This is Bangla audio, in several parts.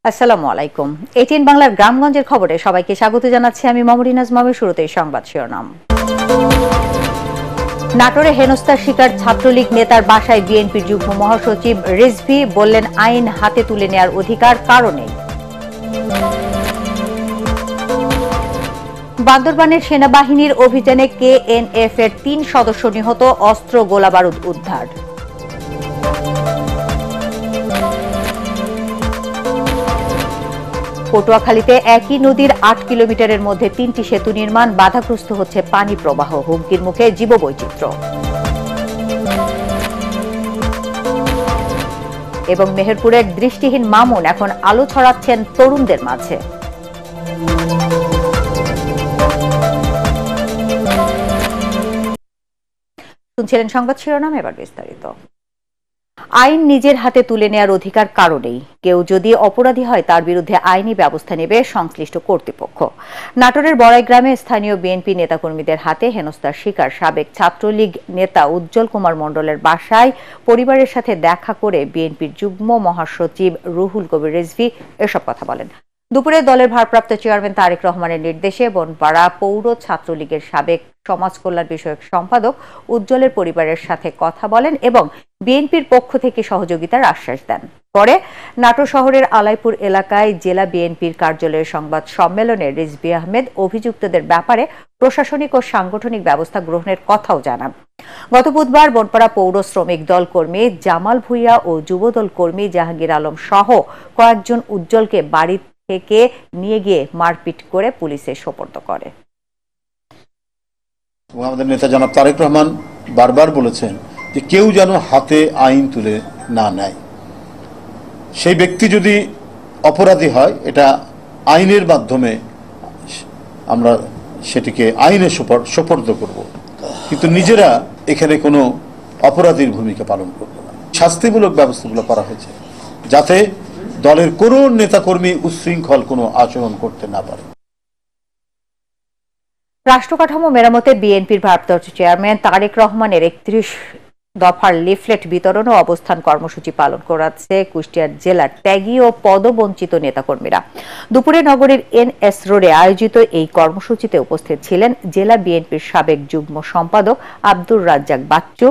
আসসালামু আলাইকুম। এটিএন বাংলার গ্রামগঞ্জের খবরে সবাইকে স্বাগত জানাচ্ছি আমি মমরিনাজ মামের। শুরুতেই সংবাদ শিরোনাম। নাটোরে হেনস্থার শিকার ছাত্রলীগ নেতার বাসায় বিএনপির যুগ্ম মহাসচিব রিজভী বললেন, আইন হাতে তুলে নেওয়ার অধিকার কারো নেই। বান্দরবানের সেনাবাহিনীর অভিযানে কেএনএফ এর ৩ সদস্য নিহত, অস্ত্র গোলাবারুদ উদ্ধার। পটুয়াখালীতে একই নদীর ৮ কিলোমিটারের মধ্যে ৩টি সেতু নির্মাণ, বাধাগ্রস্ত হচ্ছে পানি প্রবাহ, হুমকির মুখে জীববৈচিত্র্য। এবং মেহেরপুরের দৃষ্টিহীন মামুন এখন আলো ছড়াচ্ছেন তরুণদের মাঝে। শুনছিলেন সংবাদ শিরোনাম, এবার বিস্তারিত। আইন নিজের হাতে তুলে নেওয়ার অধিকার কারো নেই। কেউ যদি অপরাধী হয় তার বিরুদ্ধে আইনি ব্যবস্থা নেবে সংশ্লিষ্ট কর্তৃপক্ষ। নাটোরের বড়াই গ্রামে স্থানীয় বিএনপি নেতাকর্মীদের হাতে হেনস্থার শিকার সাবেক ছাত্রলীগ নেতা উজ্জ্বল কুমার মণ্ডলের বাসায় পরিবারের সাথে দেখা করে বিএনপির যুগ্ম মহাসচিব রুহুল কবির রিজভী এসব কথা বলেন। দুপুরে দলের ভারপ্রাপ্ত চেয়ারম্যান তারেক রহমানের নির্দেশে বনপাড়া পৌর ছাত্রলীগের সাবেক সমাজ কল্যাণ বিষয়ক সম্পাদক উজ্জ্বলের পরিবারের সাথে কথা বলেন এবং বিএনপির পক্ষ থেকে সহযোগিতার আশ্বাস দেন। পরে নাটোর শহরের আলাইপুর এলাকায় জেলা বিএনপির কার্যালয়ের সংবাদ সম্মেলনে রিজভী আহমেদ অভিযুক্তদের ব্যাপারে প্রশাসনিক ও সাংগঠনিক ব্যবস্থা গ্রহণের কথাও জানান। গত বুধবার বনপাড়া পৌর শ্রমিক দল কর্মী জামাল ভুইয়া ও যুবদল কর্মী জাহাঙ্গীর আলম সহ কয়েকজন উজ্জ্বলকে বাড়ি থেকে নিয়ে গিয়ে মারপিট করে পুলিশে সোপর্দ করে। আমাদের নেতা জনাব তারেক রহমান বারবার বলেছেন যে কেউ যেন হাতে আইন তুলে না নেয়। সেই ব্যক্তি যদি অপরাধী হয় এটা আইনের মাধ্যমে আমরা সেটিকে আইনে সোপর্দ করব, কিন্তু নিজেরা এখানে কোনো অপরাধীর ভূমিকা পালন করব না। শাস্তিমূলক ব্যবস্থাগুলো করা হয়েছে যাতে দলের কোনো নেতাকর্মী উচ্ছৃঙ্খল কোনো আচরণ করতে না পারে। রাষ্ট্রকাঠামো মেরামতে বিএনপির ভারপ্রাপ্ত চেয়ারম্যান তারেক রহমানের ৩১ দফার লিফলেট বিতরণ ও অবস্থান কর্মসূচি পালন করাচ্ছে কুষ্টিয়া জেলার ত্যাগী ও পদবঞ্চিত নেতাকর্মীরা। দুপুরে নগরীর এনএস রোডে আয়োজিত এই কর্মসূচিতে উপস্থিত ছিলেন জেলা বিএনপির সাবেক যুগ্ম সম্পাদক আব্দুর রাজ্জাক বাচ্চু,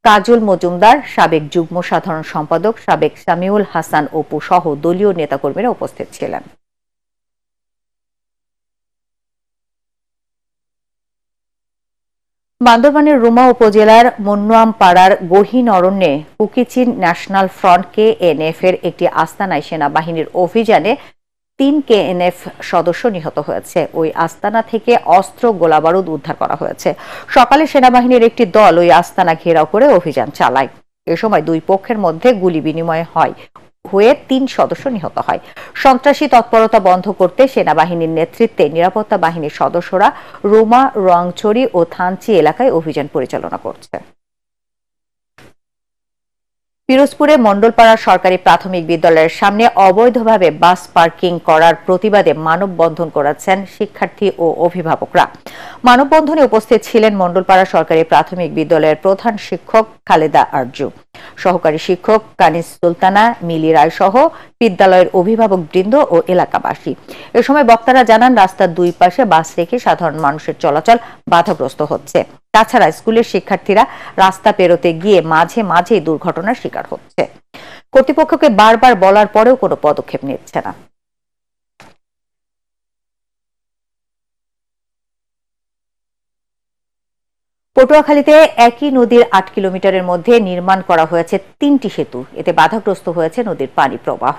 কাজল মজুমদার, সাবেক যুগ্ম সাধারণ সম্পাদক সাবেক সামিউল হাসান অপু সহ দলীয় নেতাকর্মীরা উপস্থিত ছিলেন। বান্দরবানের রুমা উপজেলার মন্নুয়ামপাড়ার গহীন অরণ্যে কুকিচিন ন্যাশনাল ফ্রন্ট কেএনএফ এর একটি আস্তানায় সেনাবাহিনীর অভিযানে ৩ কেএনএফ সদস্য নিহত হয়েছে। ওই আস্তানা থেকে অস্ত্র গোলাবারুদ উদ্ধার করা হয়েছে। সকালে সেনাবাহিনীর একটি দল ওই আস্তানা ঘেরাও করে অভিযান চালায়। এ সময় দুই পক্ষের মধ্যে গুলি বিনিময় হয়ে ৩ সদস্য নিহত হয়। সন্ত্রাসী তৎপরতা বন্ধ করতে সেনাবাহিনীর নেতৃত্বে নিরাপত্তা বাহিনীর সদস্যরা রুমা, রংছড়ি ও থানচি এলাকায় অভিযান পরিচালনা করছে। পিরোজপুরে মণ্ডলপাড়া সরকারি প্রাথমিক বিদ্যালয়ের সামনে অবৈধভাবে বাস পার্কিং করার প্রতিবাদে মানববন্ধন করেছেন শিক্ষার্থী ও অভিভাবকরা। মানববন্ধনে উপস্থিত ছিলেন মণ্ডলপাড়া সরকারি প্রাথমিক বিদ্যালয়ের প্রধান শিক্ষক খালেদা আরজু, সহকারী শিক্ষক কানিস সুলতানা, মিলি রায় সহ বিদ্যালয়ের অভিভাবকবৃন্দ ও এলাকাবাসী। এ সময় বক্তারা জানান, রাস্তার দুই পাশে বাস রেখে সাধারণ মানুষের চলাচল বাধাগ্রস্ত হচ্ছে। তাছাড়া স্কুলের শিক্ষার্থীরা রাস্তা পেরোতে গিয়ে মাঝে মাঝে দুর্ঘটনার শিকার হচ্ছে। কর্তৃপক্ষকে বারবার বলার পরেও কোনো পদক্ষেপ নিচ্ছে না। পটুয়াখালীতে একই নদীর ৮ কিলোমিটারের মধ্যে নির্মাণ করা হয়েছে ৩টি সেতু। এতে বাধাগ্রস্ত হয়েছে নদীর পানি প্রবাহ,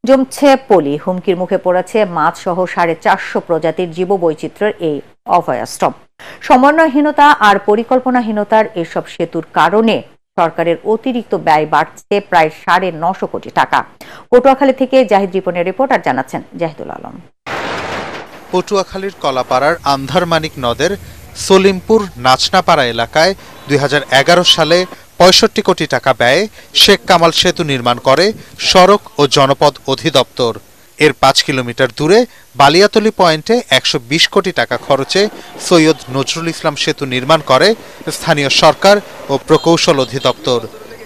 জমছে পলি, হুমকির মুখে পড়েছে মাছ সহ ৪৫০ প্রজাতির জীববৈচিত্র্যের এই অভয়াশ্রম। সমন্বয়হীনতা আর পরিকল্পনাহীনতার এসব সেতুর কারণে সরকারের অতিরিক্ত ব্যয় বাড়ছে প্রায় ৯৫০ কোটি টাকা। পটুয়াখালী থেকে জাহিদ রিপনের রিপোর্ট, আর জানাচ্ছেন জাহিদুল আলম। পটুয়াখালীর কলাপাড়ার আন্ধারমানিক নদের সলিমপুর নাচনাপাড়া এলাকায় ২০১১ সালে ৬৫ কোটি টাকা ব্যয়ে শেখ কামাল সেতু নির্মাণ করে সড়ক ও জনপদ অধিদপ্তর। এর ৫ কিলোমিটার দূরে বালিয়াতলী পয়েন্টে ১২০ কোটি টাকা খরচে সৈয়দ নজরুল ইসলাম সেতু নির্মাণ করে স্থানীয় সরকার ও প্রকৌশল অধিদপ্তর।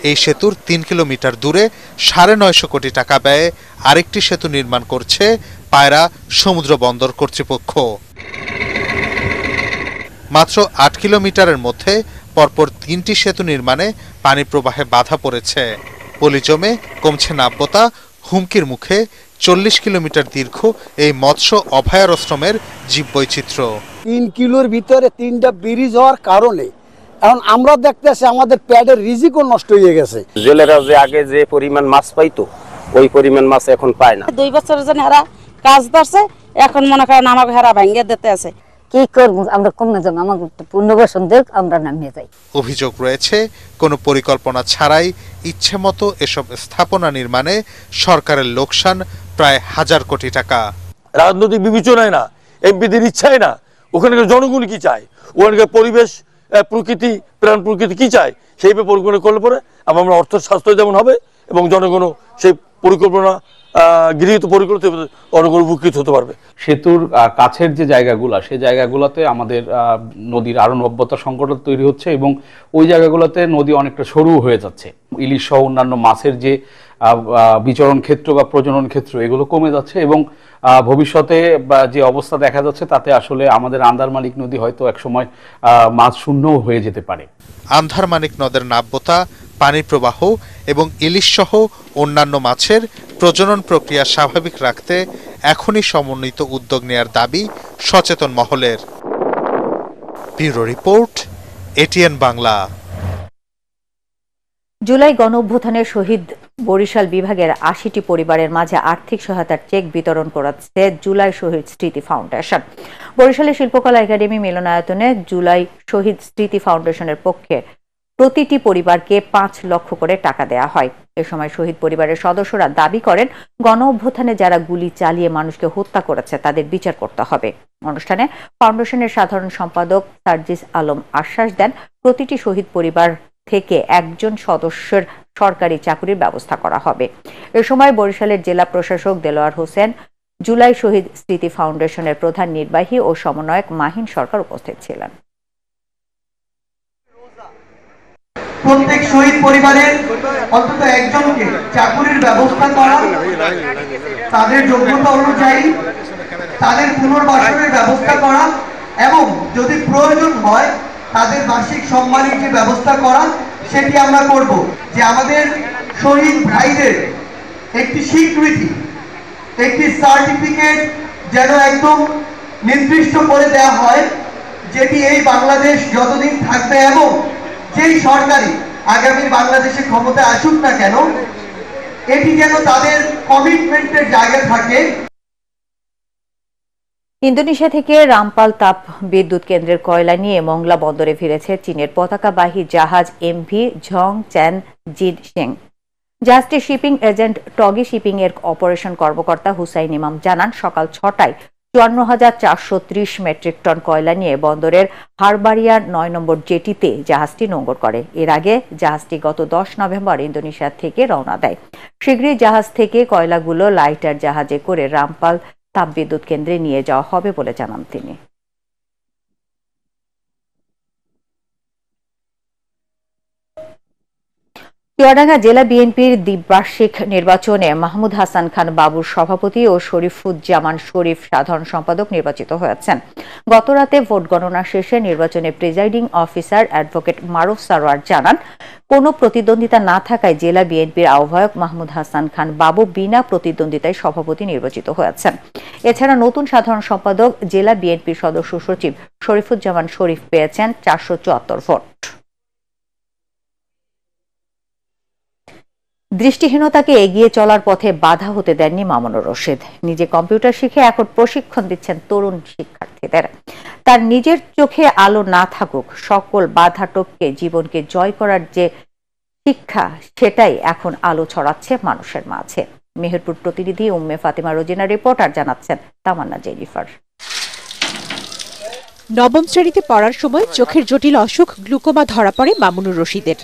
এই সেতুর ৩ কিলোমিটার দূরে ৯৫০ কোটি টাকা ব্যয়ে আরেকটি সেতু নির্মাণ করছে পায়রা সমুদ্র বন্দর কর্তৃপক্ষ। মাত্র ৮ কিলোমিটারের মধ্যে পরপর ৩টি সেতু নির্মাণে পানি প্রবাহে বাধা পড়েছে। পলি জমে কমছে নাব্যতা, হুমকির মুখে ৪০ কিলোমিটার দীর্ঘ এই মৎস্য অভয়ারণ্যের জীববৈচিত্র্য। ৩ কিলোর ভিতরে ৩টা ব্রিজ হওয়ার কারণে এখন আমরা দেখতেছি আমাদের প্যাডের রিজিকও নষ্ট হয়ে গেছে। জেলেরা যে আগে যে পরিমাণ মাছ পাইতো ওই পরিমাণ মাছ এখন পায় না। 2 বছরের জন্য হারা কাজ ধরছে, এখন মনে করেন আমাকে হারা ভাঙ্গিয়ে দিতে আছে। কি করব আমরা কমে যাব, আমাকে পুনর্বাসন দেখ আমরা নামিয়ে যাই। অভিযোগ রয়েছে কোনো পরিকল্পনা ছাড়াই ইচ্ছেমতো এসব স্থাপনা নির্মাণে সরকারের লোকসান প্রায় ১,০০০ কোটি টাকা। রাজনৈতিক বিবেচনায় না, এমপিদের ইচ্ছায় না, ওখানকার জনগণ কি চায়, ওখানকার পরিবেশ প্রকৃতি প্রাণ প্রকৃতি কি চায় সেই পরিকল্পনা করলে পরে আমরা অর্থ স্বাস্থ্য যেমন হবে এবং জনগণও সেই পরিকল্পনা গৃহীত পরিকল্পনা জনগণ উপকৃত হতে পারবে। সেতুর কাছের যে জায়গাগুলো সেই জায়গাগুলোতে আমাদের নদীর আরো নব্যতা সংকট তৈরি হচ্ছে এবং ওই জায়গাগুলোতে নদী অনেকটা সরু হয়ে যাচ্ছে। ইলিশ সহ অন্যান্য মাছের যে বিচরণ ক্ষেত্র বা প্রজনন ক্ষেত্র এগুলো কমে যাচ্ছে এবং ভবিষ্যতে যে অবস্থা দেখা যাচ্ছে তাতে আসলে আমাদের আন্দারমানিক নদী হয়তো একসময় মাছ শূন্যও হয়ে যেতে পারে। আন্ধারমানিক নদের নাব্যতা, পানি প্রবাহ এবং ইলিশ সহ অন্যান্য মাছের প্রজনন প্রক্রিয়া স্বাভাবিক রাখতে এখনই সমন্বিত উদ্যোগ নেয়ার দাবি সচেতন মহলের। Bureau report, ATN Bangla. জুলাই গণঅভ্যুত্থানের শহীদ বরিশাল বিভাগের ৮০টি পরিবারের মাঝে আর্থিক সহায়তার চেক বিতরণ করেছে জুলাই শহীদ স্মৃতি ফাউন্ডেশন। বরিশালের শিল্পকলা একাডেমি মিলনায়তনে জুলাই শহীদ স্মৃতি ফাউন্ডেশনের পক্ষে প্রতিটি পরিবারকে ৫ লক্ষ করে টাকা দেয়া হয়। এ সময় শহীদ পরিবারের সদস্যরা দাবি করেন, গণঅভ্যুত্থানে যারা গুলি চালিয়ে মানুষকে হত্যা করেছে তাদের বিচার করতে হবে। অনুষ্ঠানে ফাউন্ডেশনের সাধারণ সম্পাদক সার্জিস আলম আশ্বাস দেন, প্রতিটি শহীদ পরিবার থেকে একজন সদস্যের সরকারি চাকরির ব্যবস্থা করা হবে। এ সময় বরিশালের জেলা প্রশাসক দেলোয়ার হোসেন, জুলাই শহীদ স্মৃতি ফাউন্ডেশনের প্রধান নির্বাহী ও সমন্বয়ক মাহিন সরকার উপস্থিত ছিলেন। প্রত্যেক শহীদ পরিবারের অন্তত একজনকে চাকরির ব্যবস্থা করা, তাদের যোগ্যতা অনুযায়ী তাদের পুনর্বাসনের ব্যবস্থা করা এবং যদি প্রয়োজন হয় তাদের মাসিক সম্মানের যে ব্যবস্থা করা সেটি আমরা করব। যে আমাদের শহীদ ভাইদের একটি স্বীকৃতি, একটি সার্টিফিকেট যেন একদম নির্দিষ্ট করে দেওয়া হয়, যেটি এই বাংলাদেশ যতদিন থাকবে এবং যেই সরকারি আগামী বাংলাদেশে ক্ষমতা আসুক না কেন, এটি যেন তাদের কমিটমেন্টের জায়গা থাকে। ইন্দোনেশিয়া থেকে রামপাল তাপ বিদ্যুৎ কেন্দ্রের কয়লা নিয়ে মংলা বন্দরে ফিরেছে চীনের পতাকাবাহী জাহাজ MV Zhong Chan Jid Sheng. জাহাজটির শিপিং এজেন্ট টগি শিপিং এর অপারেশন কর্মকর্তা হুসাইন ইমাম জানান, সকাল ৬টায় ৫৪,৪৩০ মেট্রিক টন কয়লা নিয়ে বন্দরের হারবারিয়া ৯ নম্বর জেটিতে জাহাজটি নোঙর করে। এর আগে জাহাজটি গত ১০ নভেম্বর ইন্দোনেশিয়া থেকে রওনা দেয়। শীঘ্রই জাহাজ থেকে কয়লাগুলো লাইটার জাহাজে করে রামপাল তাপবিদ্যুৎ কেন্দ্রে নিয়ে যাওয়া হবে বলে জানান তিনি। চুয়াডাঙ্গা জেলা বিএনপির দ্বিবার্ষিক নির্বাচনে মাহমুদ হাসান খান বাবুর সভাপতি ও শরীফুজ্জামান শরীফ সাধারণ সম্পাদক নির্বাচিত হয়েছেন। গতরাতে ভোট গণনা শেষে নির্বাচনে প্রিজাইডিং অফিসার অ্যাডভোকেট মারুফ সারোয়ার জানান, কোনো প্রতিদ্বন্দ্বিতা না থাকায় জেলা বিএনপির আহ্বায়ক মাহমুদ হাসান খান বাবু বিনা প্রতিদ্বন্দ্বিতায় সভাপতি নির্বাচিত হয়েছেন। এছাড়া নতুন সাধারণ সম্পাদক জেলা বিএনপির সদস্য সচিব শরীফুজ্জামান শরীফ পেয়েছেন ৪৭৪ ভোট। দৃষ্টিহীনতাকে এগিয়ে চলার পথে বাধা হতে দেননি মামুনুর রশিদ। নিজে কম্পিউটার শিখে এখন প্রশিক্ষণ দিচ্ছেন তরুণ শিক্ষার্থীদের। তার নিজের চোখে আলো না থাকুক, সকল বাধা টপকে জীবনকে জয় করার যে শিক্ষা, সেটাই এখন আলো ছড়াচ্ছে মানুষের মাঝে। মেহেরপুর প্রতিনিধি উম্মে ফাতিমা রোজিনা রিপোর্টার জানাচ্ছেন তামান্না জেনিফার। নবম শ্রেণীতে পড়ার সময় চোখের জটিল অসুখ গ্লুকোমা ধরা পড়ে মামুনুর রশিদের।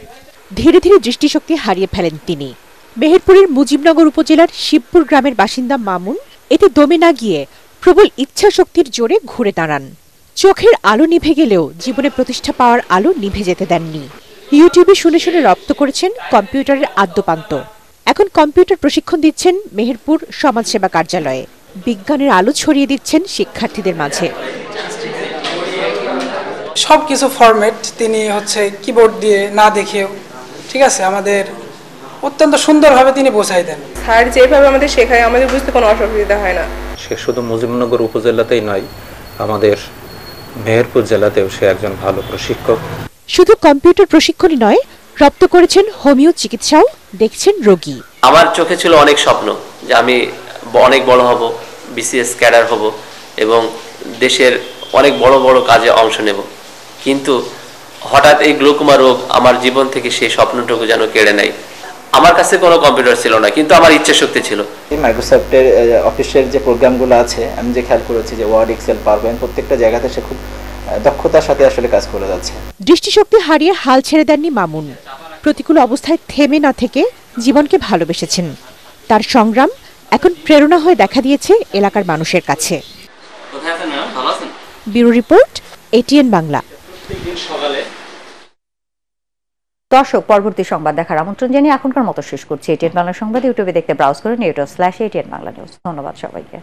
ধীরে ধীরে দৃষ্টিশক্তি হারিয়ে ফেলেন তিনি। মেহেরপুরের মুজিবনগর উপজেলার শিবপুর গ্রামের বাসিন্দা মামুন এতে দমে না গিয়ে প্রবল ইচ্ছা শক্তির জোরে ঘুরে দাঁড়ান। চোখের আলো নিভে গেলেও জীবনে প্রতিষ্ঠা পাওয়ার আলো নিভে যেতে দেননি। ইউটিউবে শুনে শুনে রপ্ত করেছেন কম্পিউটারের আদ্যপান্ত। এখন কম্পিউটার প্রশিক্ষণ দিচ্ছেন মেহেরপুর সমাজসেবা কার্যালয়ে। বিজ্ঞানের আলো ছড়িয়ে দিচ্ছেন শিক্ষার্থীদের মাঝে। সবকিছু ফরম্যাট তিনি কিবোর্ড দিয়ে না দেখেও ঠিক আছে আমাদের অত্যন্ত সুন্দরভাবে তিনি বোঝাই দেন। স্যার যেভাবে আমাদের শেখায় আমাদের বুঝতে কোনো অসুবিধা হয় না। সে শুধু মুজিবনগর উপজেলাতেই নয়, আমাদের মেহেরপুর জেলাতেও সে একজন ভালো প্রশিক্ষক। শুধু কম্পিউটার প্রশিক্ষণই নয়, রপ্ত করেছেন হোমিও চিকিৎসাও, দেখছেন রোগী। আমার চোখে ছিল অনেক স্বপ্ন যে আমি অনেক বড় হব, বিসিএস ক্যাডার হব এবং দেশের অনেক বড় বড় কাজে অংশ নেব, কিন্তু হঠাৎ এই গ্লুকোমা রোগ আমার জীবন থেকে সেই স্বপ্নটুকু যেন কেড়ে নেয়। আমার কাছে কোনো কম্পিউটার ছিল না, কিন্তু আমার ইচ্ছা শক্তি ছিল। মাইক্রোসফটের অফিসের যে প্রোগ্রামগুলো আছে, আমি যে খেয়াল করেছি যে ওয়ার্ড, এক্সেল, পাওয়ারপয়েন্ট প্রত্যেকটা জায়গাতে সে খুব দক্ষতার সাথে আসলে কাজ করে যাচ্ছে। দৃষ্টিশক্তি হারিয়ে হাল ছেড়ে দেননি মামুন। প্রতিকূল অবস্থায় থেমে না থেকে জীবনকে ভালোবেসেছেন। তার সংগ্রাম এখন প্রেরণা হয়ে দেখা দিয়েছে এলাকার মানুষের কাছে। Bureau report, ATN Bangla. দর্শক, পরবর্তী সংবাদ দেখার আমন্ত্রণ জানিয়ে এখনকার মতো শেষ করছি। ATN বাংলা সংবাদ ইউটিউবে দেখতে ব্রাউজ করুন youtube/ATN বাংলা নিউজ। ধন্যবাদ সবাইকে।